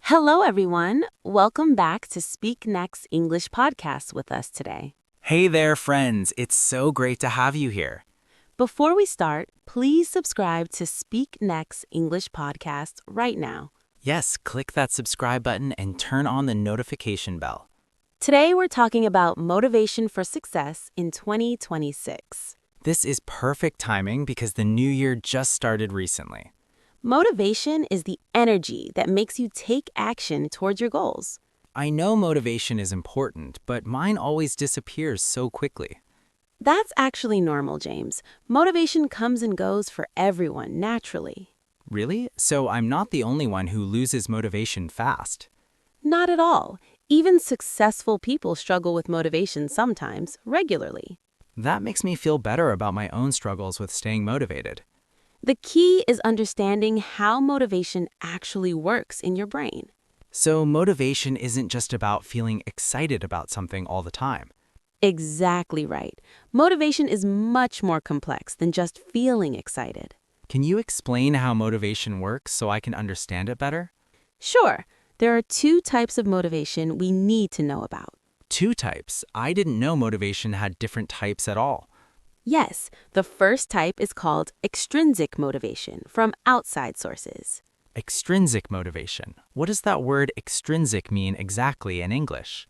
Hello, everyone. Welcome back to Speak Next English podcast with us today. Hey there, friends. It's so great to have you here. Before we start, please subscribe to Speak Next English podcast right now. Yes, click that subscribe button and turn on the notification bell. Today, we're talking about motivation for success in 2026. This is perfect timing because the new year just started recently. Motivation is the energy that makes you take action towards your goals. I know motivation is important, but mine always disappears so quickly. That's actually normal, James. Motivation comes and goes for everyone naturally. Really? So I'm not the only one who loses motivation fast. Not at all. Even successful people struggle with motivation sometimes, regularly. That makes me feel better about my own struggles with staying motivated. The key is understanding how motivation actually works in your brain. So motivation isn't just about feeling excited about something all the time. Exactly right. Motivation is much more complex than just feeling excited. Can you explain how motivation works so I can understand it better? Sure, there are two types of motivation we need to know about. Two types. I didn't know motivation had different types at all. Yes, the first type is called extrinsic motivation from outside sources. Extrinsic motivation. What does that word extrinsic mean exactly in English?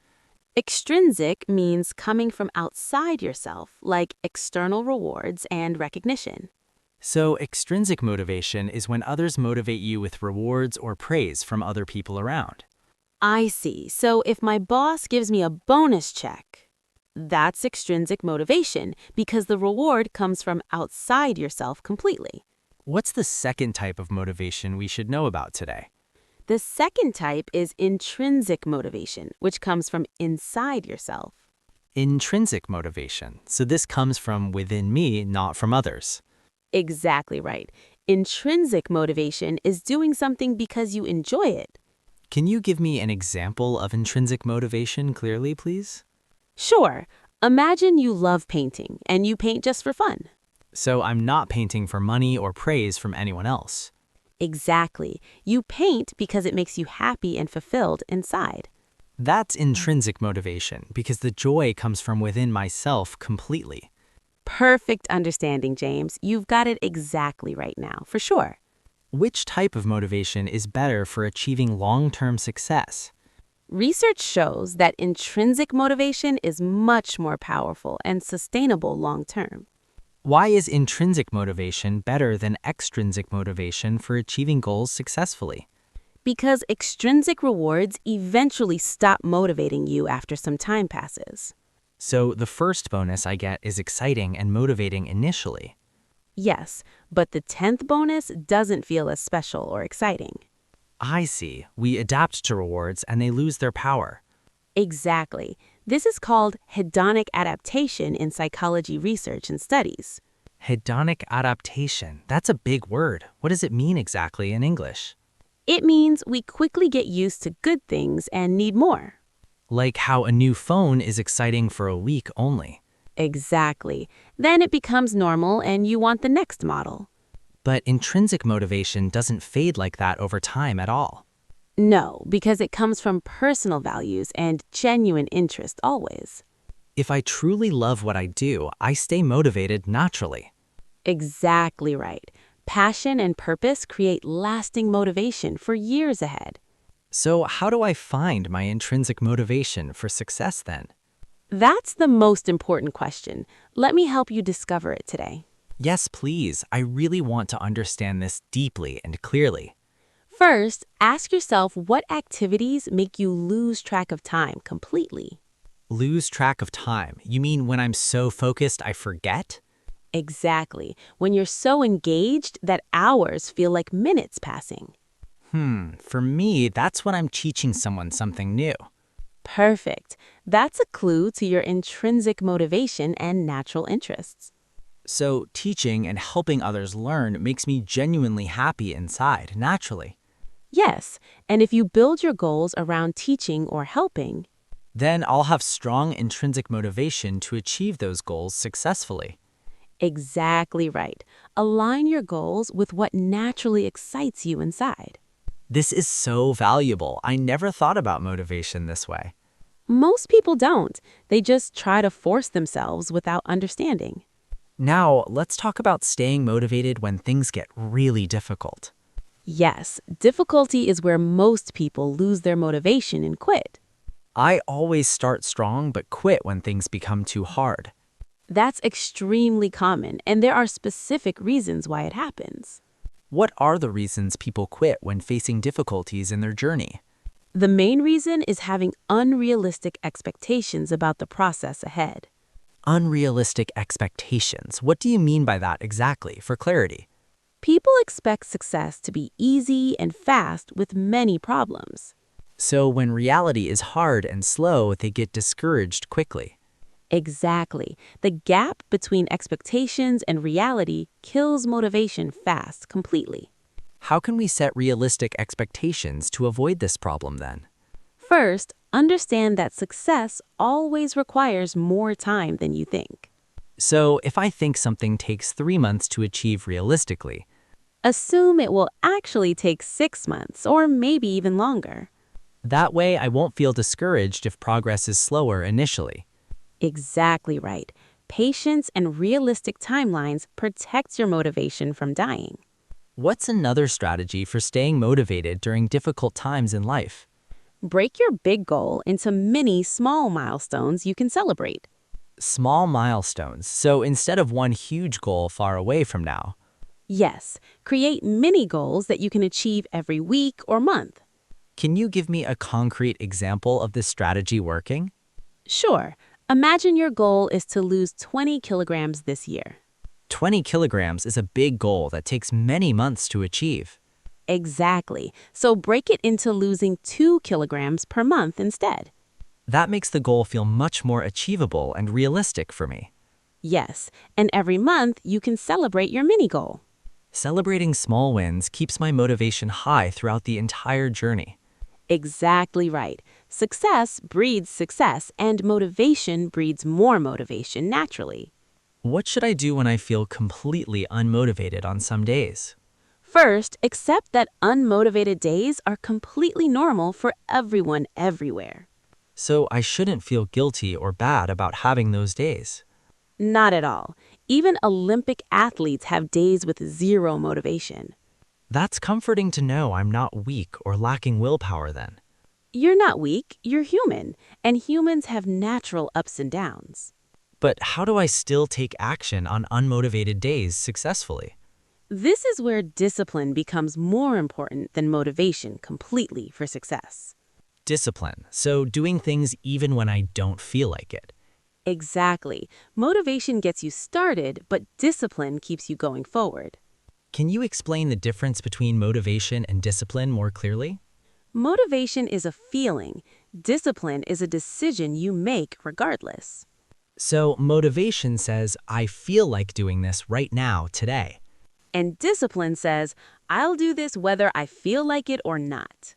Extrinsic means coming from outside yourself, like external rewards and recognition. So extrinsic motivation is when others motivate you with rewards or praise from other people around. I see. So if my boss gives me a bonus check, that's extrinsic motivation because the reward comes from outside yourself completely. What's the second type of motivation we should know about today? The second type is intrinsic motivation, which comes from inside yourself. Intrinsic motivation. So this comes from within me, not from others. Exactly right. Intrinsic motivation is doing something because you enjoy it. Can you give me an example of intrinsic motivation clearly, please? Sure, imagine you love painting and you paint just for fun. So I'm not painting for money or praise from anyone else. Exactly. You paint because it makes you happy and fulfilled inside. That's intrinsic motivation because the joy comes from within myself completely. Perfect understanding, James. You've got it exactly right now, for sure. Which type of motivation is better for achieving long-term success? Research shows that intrinsic motivation is much more powerful and sustainable long term. Why is intrinsic motivation better than extrinsic motivation for achieving goals successfully? Because extrinsic rewards eventually stop motivating you after some time passes. So the first bonus I get is exciting and motivating initially. Yes, but the 10th bonus doesn't feel as special or exciting. I see. We adapt to rewards and they lose their power. Exactly. This is called hedonic adaptation in psychology research and studies. Hedonic adaptation. That's a big word. What does it mean exactly in English? It means we quickly get used to good things and need more. Like how a new phone is exciting for a week only. Exactly. Then it becomes normal and you want the next model. But intrinsic motivation doesn't fade like that over time at all. No, because it comes from personal values and genuine interest always. If I truly love what I do, I stay motivated naturally. Exactly right. Passion and purpose create lasting motivation for years ahead. So how do I find my intrinsic motivation for success then? That's the most important question. Let me help you discover it today. Yes, please. I really want to understand this deeply and clearly. First, ask yourself what activities make you lose track of time completely. Lose track of time. You mean when I'm so focused I forget? Exactly. When you're so engaged that hours feel like minutes passing. For me, that's when I'm teaching someone something new. Perfect. That's a clue to your intrinsic motivation and natural interests. So teaching and helping others learn makes me genuinely happy inside, naturally. Yes, and if you build your goals around teaching or helping, Then I'll have strong intrinsic motivation to achieve those goals successfully. exactly right. Align your goals with what naturally excites you inside. This is so valuable. I never thought about motivation this way. Most people don't. They just try to force themselves without understanding. Now, let's talk about staying motivated when things get really difficult. Yes, difficulty is where most people lose their motivation and quit. I always start strong but quit when things become too hard. That's extremely common, and there are specific reasons why it happens. What are the reasons people quit when facing difficulties in their journey? The main reason is having unrealistic expectations about the process ahead. Unrealistic expectations. What do you mean by that exactly, for clarity? People expect success to be easy and fast with many problems. So when reality is hard and slow, they get discouraged quickly. Exactly. The gap between expectations and reality kills motivation fast, completely. How can we set realistic expectations to avoid this problem then? First, understand that success always requires more time than you think. So if I think something takes 3 months to achieve realistically, Assume it will actually take 6 months or maybe even longer. that way I won't feel discouraged if progress is slower initially. Exactly right. Patience and realistic timelines protect your motivation from dying. What's another strategy for staying motivated during difficult times in life? Break your big goal into many small milestones you can celebrate. Small milestones, so instead of one huge goal far away from now. Yes, create mini goals that you can achieve every week or month. Can you give me a concrete example of this strategy working? Sure, imagine your goal is to lose 20 kilograms this year. 20 kilograms is a big goal that takes many months to achieve. Exactly, so break it into losing 2 kilograms per month instead. That makes the goal feel much more achievable and realistic for me. Yes, and every month you can celebrate your mini goal. Celebrating small wins keeps my motivation high throughout the entire journey. Exactly right. Success breeds success, and motivation breeds more motivation naturally. What should I do when I feel completely unmotivated on some days? First, accept that unmotivated days are completely normal for everyone everywhere. So I shouldn't feel guilty or bad about having those days. Not at all. Even Olympic athletes have days with zero motivation. That's comforting to know I'm not weak or lacking willpower then. You're not weak, you're human, and humans have natural ups and downs. But how do I still take action on unmotivated days successfully? This is where discipline becomes more important than motivation completely for success. Discipline, so doing things even when I don't feel like it. Exactly. Motivation gets you started, but discipline keeps you going forward. Can you explain the difference between motivation and discipline more clearly? Motivation is a feeling. Discipline is a decision you make regardless. So motivation says, I feel like doing this right now, today. And discipline says, I'll do this whether I feel like it or not.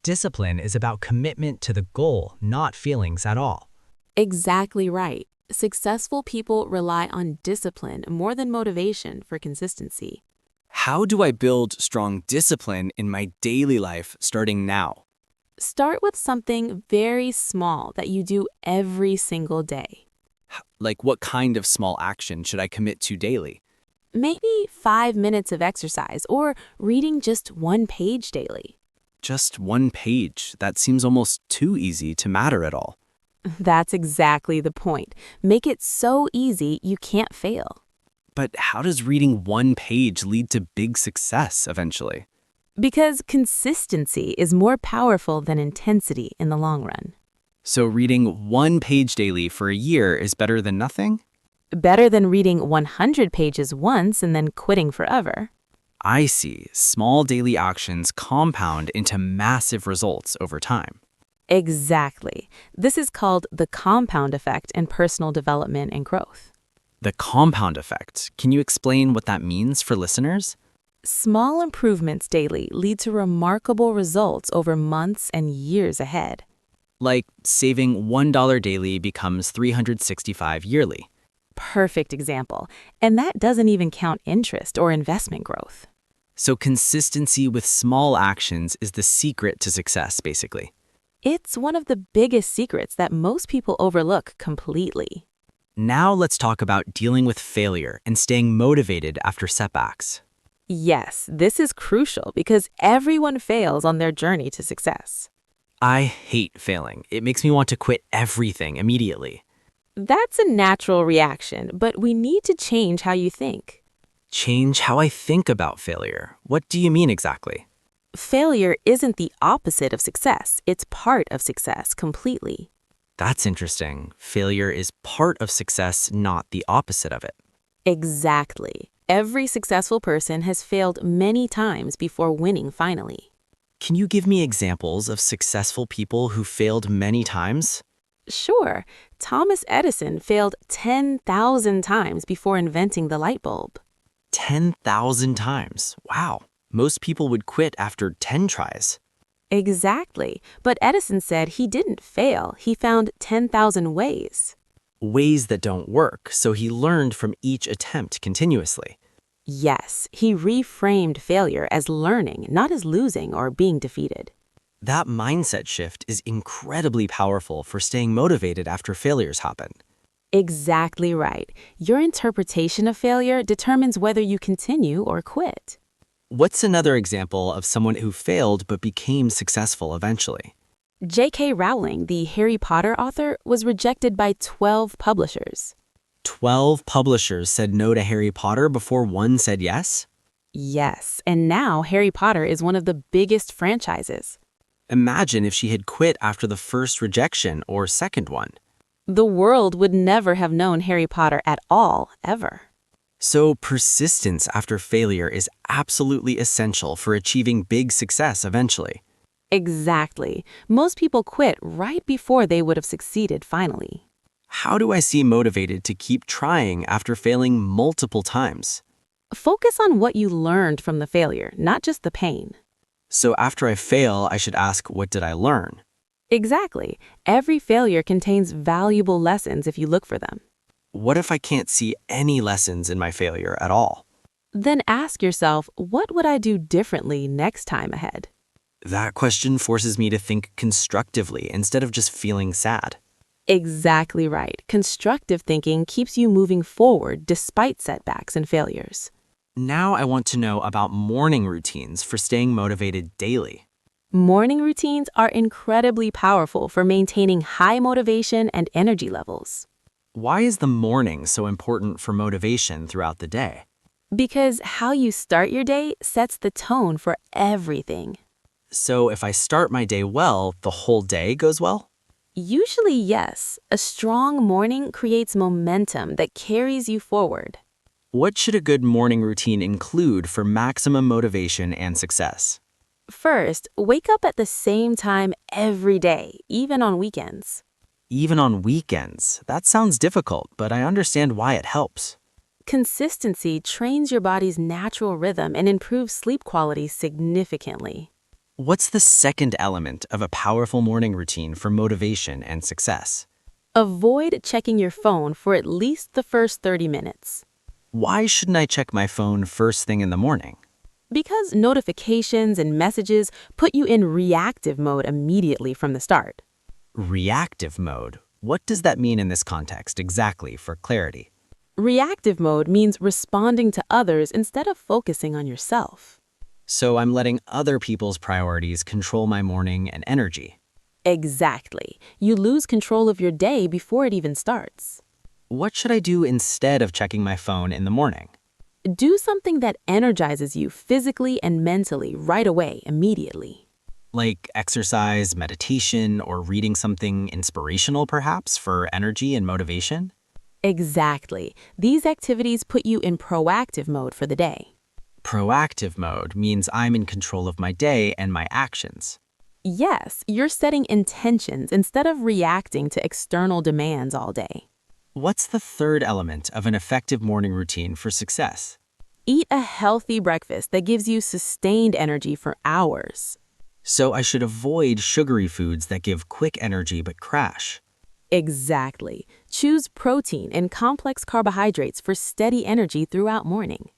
Discipline is about commitment to the goal, not feelings at all. Exactly right. Successful people rely on discipline more than motivation for consistency. How do I build strong discipline in my daily life starting now? Start with something very small that you do every single day. Like what kind of small action should I commit to daily? Maybe 5 minutes of exercise or reading just 1 page daily. Just 1 page. That seems almost too easy to matter at all. That's exactly the point. Make it so easy you can't fail. But how does reading 1 page lead to big success eventually? Because consistency is more powerful than intensity in the long run. So reading 1 page daily for a year is better than nothing? Better than reading 100 pages once and then quitting forever. I see. Small daily actions compound into massive results over time. Exactly. This is called the compound effect in personal development and growth. The compound effect. Can you explain what that means for listeners? Small improvements daily lead to remarkable results over months and years ahead. Like saving $1 daily becomes $365 yearly. Perfect example. And that doesn't even count interest or investment growth. So consistency with small actions is the secret to success, basically. It's one of the biggest secrets that most people overlook completely. Now let's talk about dealing with failure and staying motivated after setbacks. Yes, this is crucial because everyone fails on their journey to success. I hate failing. It makes me want to quit everything immediately. That's a natural reaction, but we need to change how you think. Change how I think about failure. What do you mean exactly? Failure isn't the opposite of success, it's part of success completely. That's interesting. Failure is part of success, not the opposite of it. Exactly. Every successful person has failed many times before winning finally. Can you give me examples of successful people who failed many times? Sure, Thomas Edison failed 10,000 times before inventing the light bulb. 10,000 times. Wow. Most people would quit after 10 tries. Exactly, but Edison said he didn't fail, he found 10,000 ways. Ways that don't work, so he learned from each attempt continuously. Yes, he reframed failure as learning, not as losing or being defeated. That mindset shift is incredibly powerful for staying motivated after failures happen. Exactly right. Your interpretation of failure determines whether you continue or quit. What's another example of someone who failed but became successful eventually? J.K. Rowling, the Harry Potter author, was rejected by 12 publishers. 12 publishers said no to Harry Potter before one said yes? Yes, and now Harry Potter is one of the biggest franchises. Imagine if she had quit after the first rejection or second one. The world would never have known Harry Potter at all, ever. So persistence after failure is absolutely essential for achieving big success eventually. Exactly. Most people quit right before they would have succeeded finally. How do I stay motivated to keep trying after failing multiple times? Focus on what you learned from the failure, not just the pain. So after I fail, I should ask, what did I learn? Exactly. Every failure contains valuable lessons if you look for them. What if I can't see any lessons in my failure at all? Then ask yourself, what would I do differently next time ahead? That question forces me to think constructively instead of just feeling sad. Exactly right. Constructive thinking keeps you moving forward despite setbacks and failures. Now I want to know about morning routines for staying motivated daily. Morning routines are incredibly powerful for maintaining high motivation and energy levels. Why is the morning so important for motivation throughout the day? Because how you start your day sets the tone for everything. So if I start my day well, the whole day goes well? Usually, yes. A strong morning creates momentum that carries you forward. What should a good morning routine include for maximum motivation and success? First, wake up at the same time every day, even on weekends. Even on weekends. That sounds difficult, but I understand why it helps. Consistency trains your body's natural rhythm and improves sleep quality significantly. What's the second element of a powerful morning routine for motivation and success? Avoid checking your phone for at least the first 30 minutes. Why shouldn't I check my phone first thing in the morning? Because notifications and messages put you in reactive mode immediately from the start. Reactive mode. What does that mean in this context exactly for clarity? Reactive mode means responding to others instead of focusing on yourself. So I'm letting other people's priorities control my morning and energy. Exactly. You lose control of your day before it even starts. What should I do instead of checking my phone in the morning? Do something that energizes you physically and mentally right away, immediately. Like exercise, meditation, or reading something inspirational perhaps for energy and motivation? Exactly. These activities put you in proactive mode for the day. Proactive mode means I'm in control of my day and my actions. Yes, you're setting intentions instead of reacting to external demands all day. What's the third element of an effective morning routine for success? Eat a healthy breakfast that gives you sustained energy for hours. So I should avoid sugary foods that give quick energy but crash. Exactly. Choose protein and complex carbohydrates for steady energy throughout morning.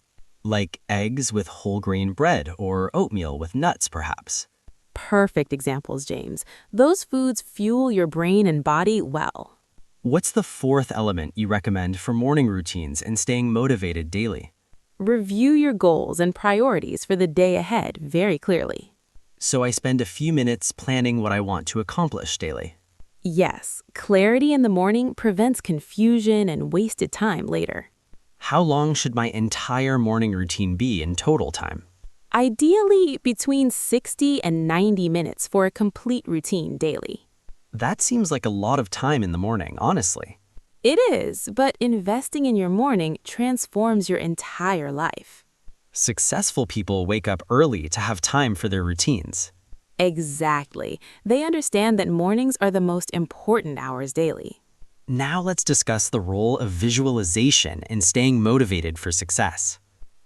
Like eggs with whole grain bread or oatmeal with nuts, perhaps. Perfect examples, James. Those foods fuel your brain and body well. What's the fourth element you recommend for morning routines and staying motivated daily? Review your goals and priorities for the day ahead very clearly. So I spend a few minutes planning what I want to accomplish daily. Yes, clarity in the morning prevents confusion and wasted time later. How long should my entire morning routine be in total time? Ideally, between 60 and 90 minutes for a complete routine daily. That seems like a lot of time in the morning, honestly. It is, but investing in your morning transforms your entire life. Successful people wake up early to have time for their routines. Exactly. They understand that mornings are the most important hours daily. Now let's discuss the role of visualization in staying motivated for success.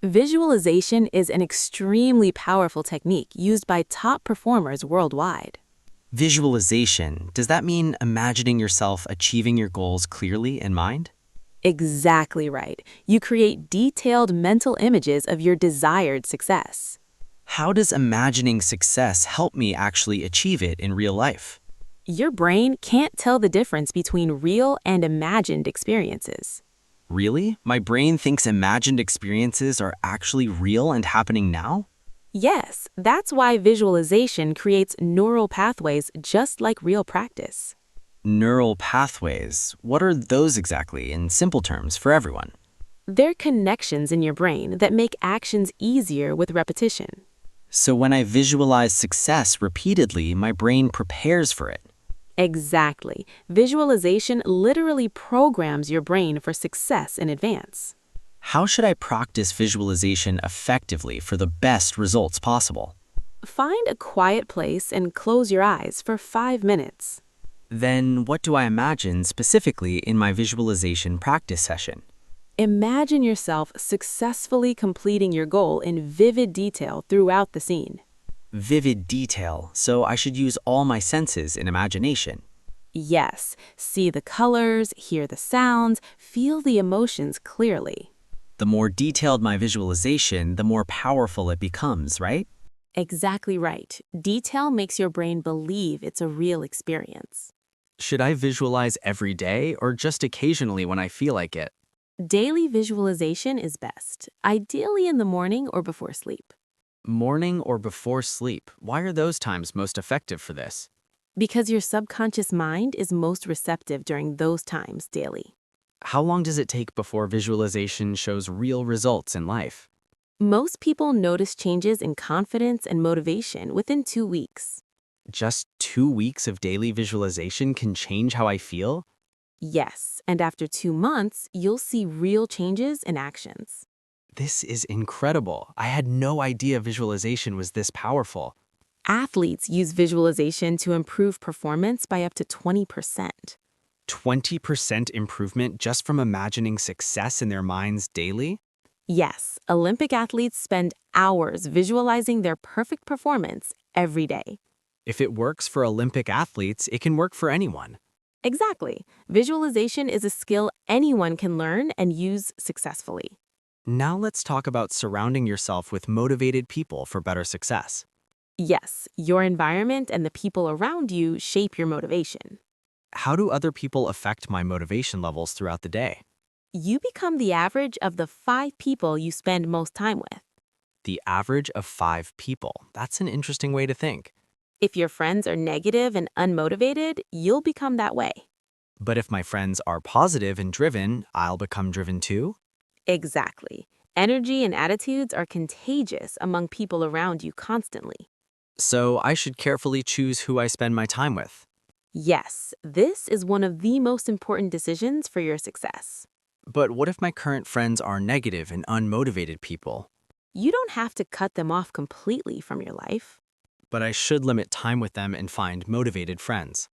Visualization is an extremely powerful technique used by top performers worldwide. Visualization, does that mean imagining yourself achieving your goals clearly in mind? Exactly right. You create detailed mental images of your desired success. How does imagining success help me actually achieve it in real life? Your brain can't tell the difference between real and imagined experiences. Really? My brain thinks imagined experiences are actually real and happening now? Yes, that's why visualization creates neural pathways just like real practice. Neural pathways, what are those exactly in simple terms for everyone? They're connections in your brain that make actions easier with repetition. So when I visualize success repeatedly, my brain prepares for it. Exactly. Visualization literally programs your brain for success in advance. How should I practice visualization effectively for the best results possible? Find a quiet place and close your eyes for 5 minutes. Then what do I imagine specifically in my visualization practice session? Imagine yourself successfully completing your goal in vivid detail throughout the scene. Vivid detail, so I should use all my senses in imagination. Yes, see the colors, hear the sounds, feel the emotions clearly. The more detailed my visualization, the more powerful it becomes, right? Exactly right. Detail makes your brain believe it's a real experience. Should I visualize every day or just occasionally when I feel like it? Daily visualization is best, ideally in the morning or before sleep. Morning or before sleep? Why are those times most effective for this? Because your subconscious mind is most receptive during those times daily. How long does it take before visualization shows real results in life? Most people notice changes in confidence and motivation within 2 weeks. Just 2 weeks of daily visualization can change how I feel? Yes, and after 2 months, you'll see real changes in actions. This is incredible. I had no idea visualization was this powerful. Athletes use visualization to improve performance by up to 20%. 20% improvement just from imagining success in their minds daily? Yes, Olympic athletes spend hours visualizing their perfect performance every day. If it works for Olympic athletes, it can work for anyone. Exactly. Visualization is a skill anyone can learn and use successfully. Now let's talk about surrounding yourself with motivated people for better success. Yes, your environment and the people around you shape your motivation. How do other people affect my motivation levels throughout the day? You become the average of the 5 people you spend most time with. The average of 5 people. That's an interesting way to think. If your friends are negative and unmotivated, you'll become that way. But if my friends are positive and driven, I'll become driven too? Exactly. Energy and attitudes are contagious among people around you constantly. So I should carefully choose who I spend my time with. Yes, this is one of the most important decisions for your success. But what if my current friends are negative and unmotivated people? You don't have to cut them off completely from your life. But I should limit time with them and find motivated friends.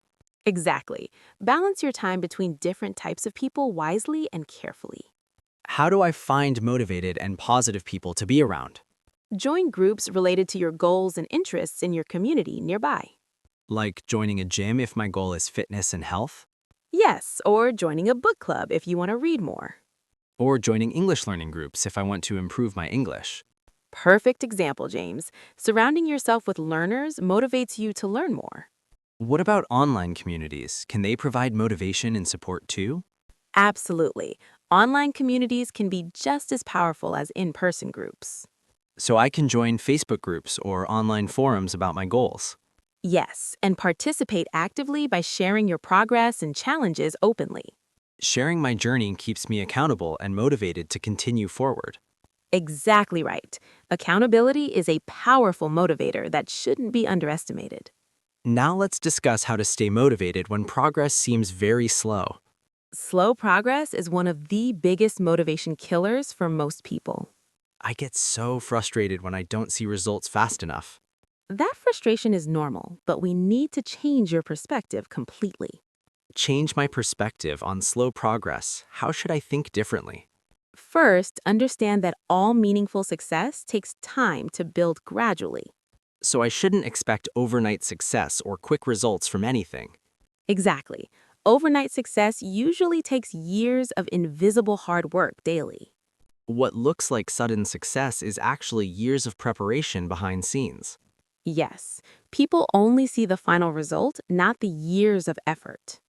Exactly. Balance your time between different types of people wisely and carefully. How do I find motivated and positive people to be around? Join groups related to your goals and interests in your community nearby. Like joining a gym if my goal is fitness and health? Yes, or joining a book club if you want to read more. Or joining English learning groups if I want to improve my English. Perfect example, James. Surrounding yourself with learners motivates you to learn more. What about online communities? Can they provide motivation and support too? Absolutely. Online communities can be just as powerful as in-person groups. So I can join Facebook groups or online forums about my goals. Yes, and participate actively by sharing your progress and challenges openly. Sharing my journey keeps me accountable and motivated to continue forward. Exactly right. Accountability is a powerful motivator that shouldn't be underestimated. Now let's discuss how to stay motivated when progress seems very slow. Slow progress is one of the biggest motivation killers for most people. I get so frustrated when I don't see results fast enough. That frustration is normal, but we need to change your perspective completely. Change my perspective on slow progress. How should I think differently? First, understand that all meaningful success takes time to build gradually. So I shouldn't expect overnight success or quick results from anything. Exactly. Overnight success usually takes years of invisible hard work daily. What looks like sudden success is actually years of preparation behind scenes. Yes, people only see the final result, not the years of effort.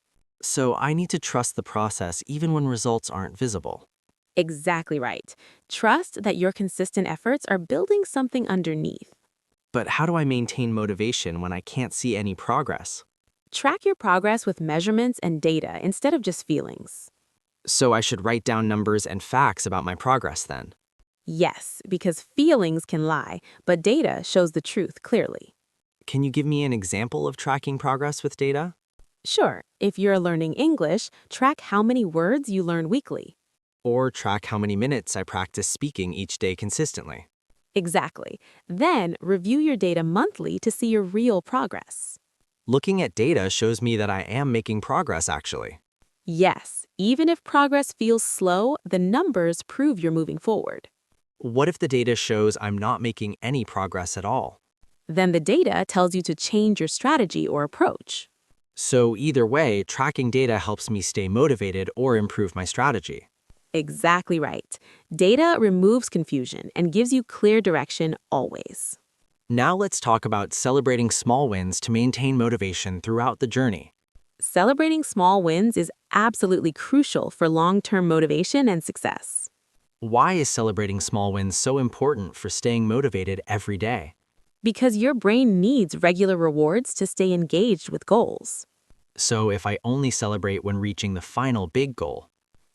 So I need to trust the process even when results aren't visible. Exactly right. Trust that your consistent efforts are building something underneath. But how do I maintain motivation when I can't see any progress? Track your progress with measurements and data instead of just feelings. So I should write down numbers and facts about my progress then. Yes, because feelings can lie, but data shows the truth clearly. Can you give me an example of tracking progress with data? Sure, if you're learning English, track how many words you learn weekly. Or track how many minutes I practice speaking each day consistently. Exactly. Then review your data monthly to see your real progress. Looking at data shows me that I am making progress actually. Yes, even if progress feels slow, the numbers prove you're moving forward. What if the data shows I'm not making any progress at all? Then the data tells you to change your strategy or approach. So either way, tracking data helps me stay motivated or improve my strategy. Exactly right. Data removes confusion and gives you clear direction always. Now let's talk about celebrating small wins to maintain motivation throughout the journey. Celebrating small wins is absolutely crucial for long-term motivation and success. Why is celebrating small wins so important for staying motivated every day? Because your brain needs regular rewards to stay engaged with goals. So if I only celebrate when reaching the final big goal,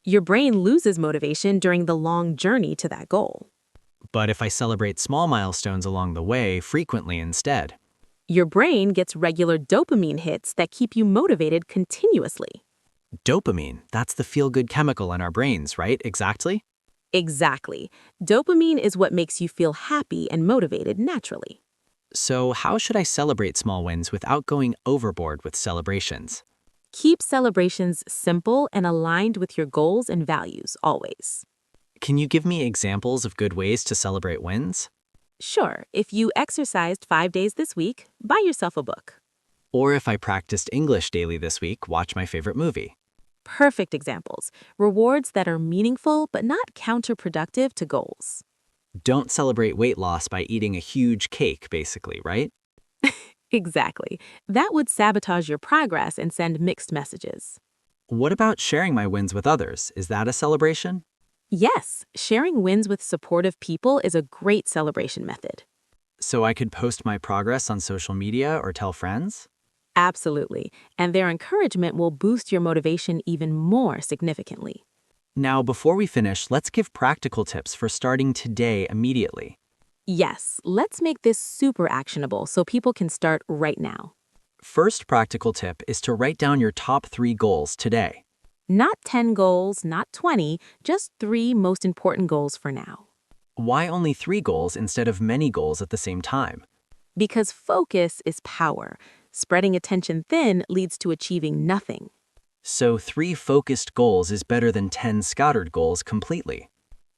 Your brain loses motivation during the long journey to that goal. but if I celebrate small milestones along the way frequently instead, Your brain gets regular dopamine hits that keep you motivated continuously. dopamine, that's the feel-good chemical in our brains, right? Exactly? Exactly. Dopamine is what makes you feel happy and motivated naturally. So how should I celebrate small wins without going overboard with celebrations? Keep celebrations simple and aligned with your goals and values always. Can you give me examples of good ways to celebrate wins? Sure, if you exercised 5 days this week, buy yourself a book. Or if I practiced English daily this week, watch my favorite movie. Perfect examples. Rewards that are meaningful but not counterproductive to goals. Don't celebrate weight loss by eating a huge cake, basically, right? Exactly. That would sabotage your progress and send mixed messages. What about sharing my wins with others? Is that a celebration? Yes, sharing wins with supportive people is a great celebration method. So I could post my progress on social media or tell friends? Absolutely. And their encouragement will boost your motivation even more significantly. Now, before we finish, let's give practical tips for starting today immediately. Yes, let's make this super actionable so people can start right now. First practical tip is to write down your top 3 goals today. Not 10 goals, not 20, just 3 most important goals for now. Why only 3 goals instead of many goals at the same time? Because focus is power. Spreading attention thin leads to achieving nothing. So 3 focused goals is better than 10 scattered goals completely.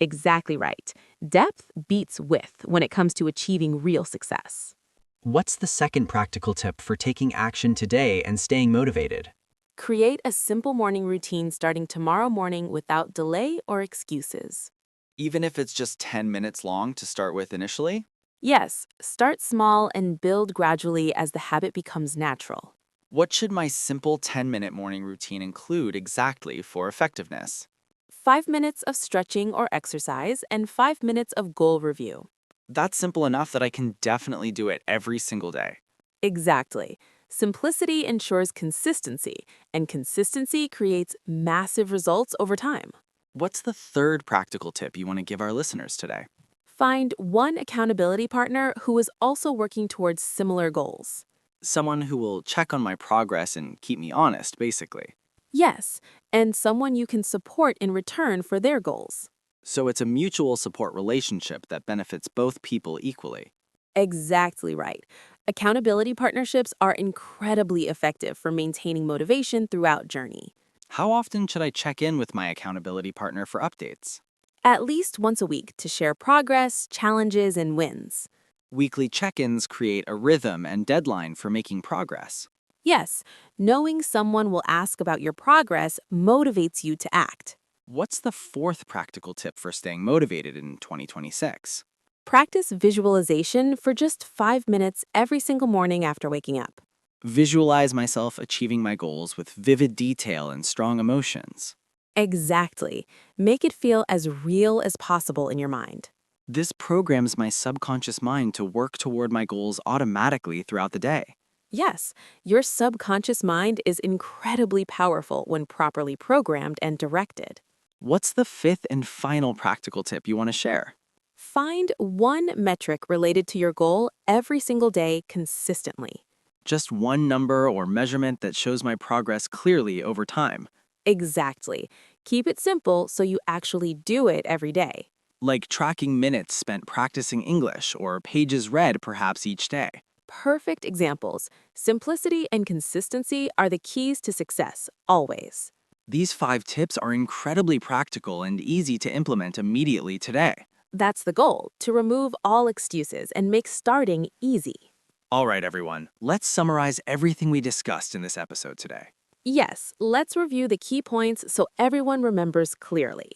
Exactly right. Depth beats width when it comes to achieving real success. What's the second practical tip for taking action today and staying motivated? Create a simple morning routine starting tomorrow morning without delay or excuses. Even if it's just 10 minutes long to start with initially? Yes, start small and build gradually as the habit becomes natural. What should my simple 10-minute morning routine include exactly for effectiveness? 5 minutes of stretching or exercise and 5 minutes of goal review. That's simple enough that I can definitely do it every single day. Exactly. Simplicity ensures consistency, and consistency creates massive results over time. What's the third practical tip you want to give our listeners today? Find one accountability partner who is also working towards similar goals. Someone who will check on my progress and keep me honest, basically. Yes, and someone you can support in return for their goals. So it's a mutual support relationship that benefits both people equally. Exactly right. Accountability partnerships are incredibly effective for maintaining motivation throughout journey. How often should I check in with my accountability partner for updates? At least once a week to share progress, challenges, and wins. Weekly check-ins create a rhythm and deadline for making progress. Yes, knowing someone will ask about your progress motivates you to act. What's the fourth practical tip for staying motivated in 2026? Practice visualization for just 5 minutes every single morning after waking up. Visualize myself achieving my goals with vivid detail and strong emotions. Exactly. Make it feel as real as possible in your mind. This programs my subconscious mind to work toward my goals automatically throughout the day. Yes, your subconscious mind is incredibly powerful when properly programmed and directed. What's the fifth and final practical tip you want to share? Find one metric related to your goal every single day consistently. Just one number or measurement that shows my progress clearly over time, Exactly. Keep it simple so you actually do it every day. like tracking minutes spent practicing English or pages read perhaps each day. Perfect examples. Simplicity and consistency are the keys to success, always. These 5 tips are incredibly practical and easy to implement immediately today. That's the goal, to remove all excuses and make starting easy. All right, everyone, let's summarize everything we discussed in this episode today. Yes, let's review the key points so everyone remembers clearly.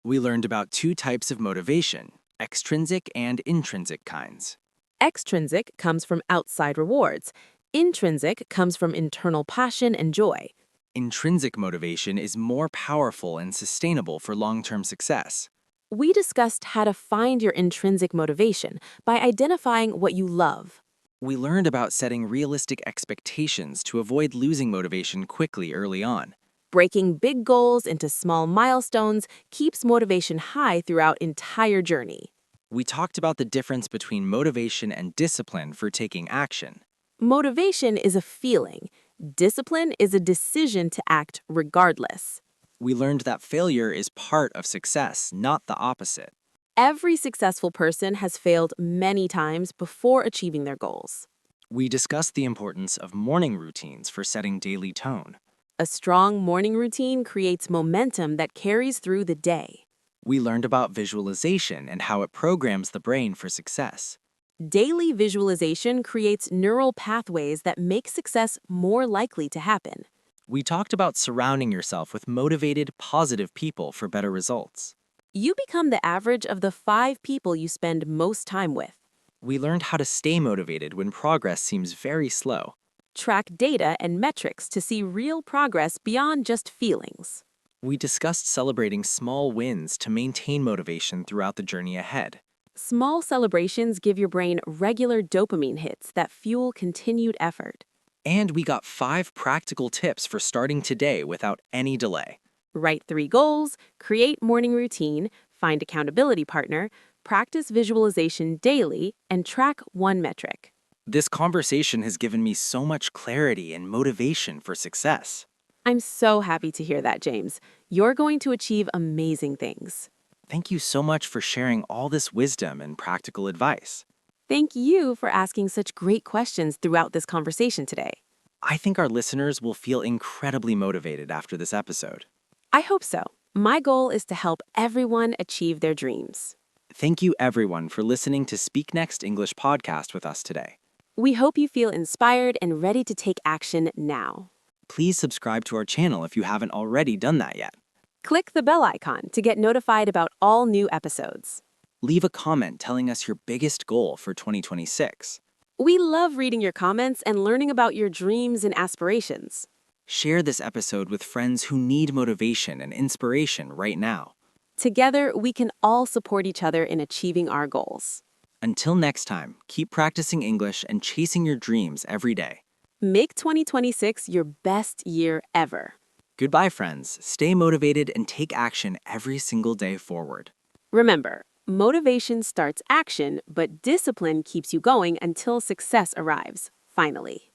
We learned about 2 types of motivation, extrinsic and intrinsic kinds. Extrinsic comes from outside rewards. Intrinsic comes from internal passion and joy. Intrinsic motivation is more powerful and sustainable for long-term success. We discussed how to find your intrinsic motivation by identifying what you love. We learned about setting realistic expectations to avoid losing motivation quickly early on. Breaking big goals into small milestones keeps motivation high throughout entire journey. We talked about the difference between motivation and discipline for taking action. Motivation is a feeling. Discipline is a decision to act regardless. We learned that failure is part of success, not the opposite. Every successful person has failed many times before achieving their goals. We discussed the importance of morning routines for setting daily tone. A strong morning routine creates momentum that carries through the day. We learned about visualization and how it programs the brain for success. Daily visualization creates neural pathways that make success more likely to happen. We talked about surrounding yourself with motivated, positive people for better results. You become the average of the 5 people you spend most time with. We learned how to stay motivated when progress seems very slow. Track data and metrics to see real progress beyond just feelings. We discussed celebrating small wins to maintain motivation throughout the journey ahead. Small celebrations give your brain regular dopamine hits that fuel continued effort. And we got 5 practical tips for starting today without any delay. Write 3 goals, create morning routine, find accountability partner, practice visualization daily, and track one metric. This conversation has given me so much clarity and motivation for success. I'm so happy to hear that, James. You're going to achieve amazing things. Thank you so much for sharing all this wisdom and practical advice. Thank you for asking such great questions throughout this conversation today. I think our listeners will feel incredibly motivated after this episode. I hope so. My goal is to help everyone achieve their dreams. Thank you, everyone, for listening to Speak Next English podcast with us today. We hope you feel inspired and ready to take action now. Please subscribe to our channel if you haven't already done that yet. Click the bell icon to get notified about all new episodes. Leave a comment telling us your biggest goal for 2026. We love reading your comments and learning about your dreams and aspirations. Share this episode with friends who need motivation and inspiration right now. Together, we can all support each other in achieving our goals. Until next time, keep practicing English and chasing your dreams every day. Make 2026 your best year ever. Goodbye, friends. Stay motivated and take action every single day forward. Remember, motivation starts action, but discipline keeps you going until success arrives, finally.